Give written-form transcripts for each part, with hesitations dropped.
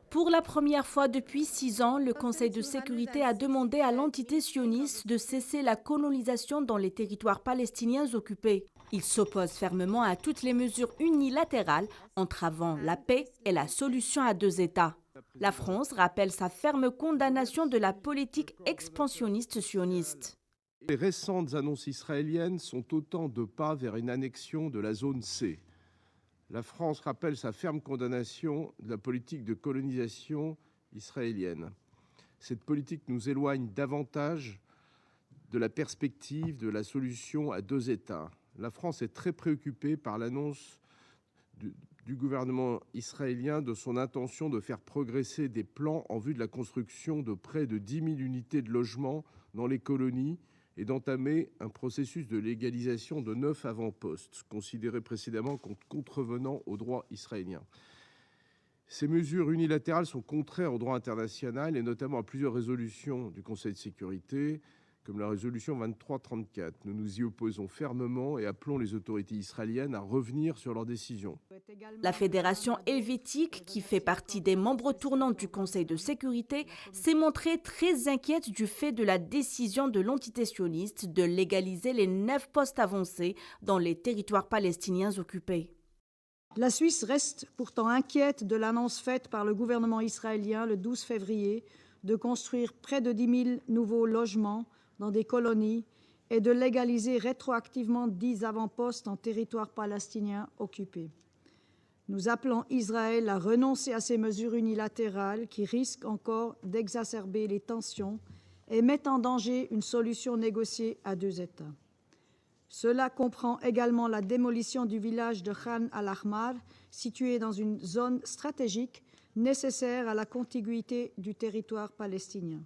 Pour la première fois depuis 6 ans, le Conseil de sécurité a demandé à l'entité sioniste de cesser la colonisation dans les territoires palestiniens occupés. Il s'oppose fermement à toutes les mesures unilatérales entravant la paix et la solution à 2 États. La France rappelle sa ferme condamnation de la politique expansionniste sioniste. Les récentes annonces israéliennes sont autant de pas vers une annexion de la zone C. La France rappelle sa ferme condamnation de la politique de colonisation israélienne. Cette politique nous éloigne davantage de la perspective de la solution à 2 États. La France est très préoccupée par l'annonce du gouvernement israélien de son intention de faire progresser des plans en vue de la construction de près de 10 000 unités de logement dans les colonies et d'entamer un processus de légalisation de 9 avant-postes, considérés précédemment comme contrevenant au droit israélien. Ces mesures unilatérales sont contraires au droit international et notamment à plusieurs résolutions du Conseil de sécurité, comme la résolution 2334. Nous nous y opposons fermement et appelons les autorités israéliennes à revenir sur leurs décisions. La Fédération helvétique, qui fait partie des membres tournants du Conseil de sécurité, s'est montrée très inquiète du fait de la décision de l'entité sioniste de légaliser les 9 postes avancés dans les territoires palestiniens occupés. La Suisse reste pourtant inquiète de l'annonce faite par le gouvernement israélien le 12 février de construire près de 10 000 nouveaux logements dans des colonies et de légaliser rétroactivement 10 avant-postes en territoire palestinien occupé. Nous appelons Israël à renoncer à ces mesures unilatérales qui risquent encore d'exacerber les tensions et mettent en danger une solution négociée à 2 États. Cela comprend également la démolition du village de Khan al-Ahmar, situé dans une zone stratégique nécessaire à la contiguïté du territoire palestinien.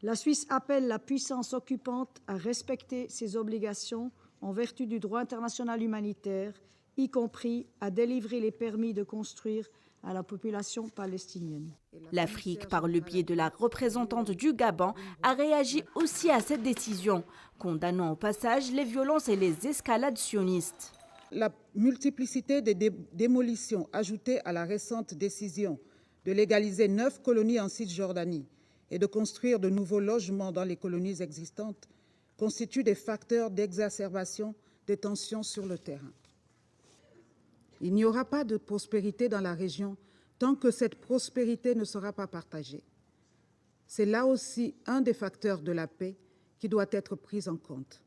La Suisse appelle la puissance occupante à respecter ses obligations en vertu du droit international humanitaire, y compris à délivrer les permis de construire à la population palestinienne. L'Afrique, par le biais de la représentante du Gabon, a réagi aussi à cette décision, condamnant au passage les violences et les escalades sionistes. La multiplicité des démolitions ajoutée à la récente décision de légaliser 9 colonies en Cisjordanie et de construire de nouveaux logements dans les colonies existantes constituent des facteurs d'exacerbation des tensions sur le terrain. Il n'y aura pas de prospérité dans la région tant que cette prospérité ne sera pas partagée. C'est là aussi un des facteurs de la paix qui doit être pris en compte.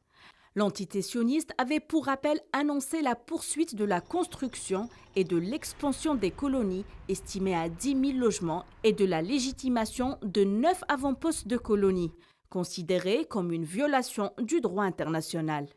L'entité sioniste avait pour rappel annoncé la poursuite de la construction et de l'expansion des colonies estimées à 10 000 logements et de la légitimation de 9 avant-postes de colonies, considérés comme une violation du droit international.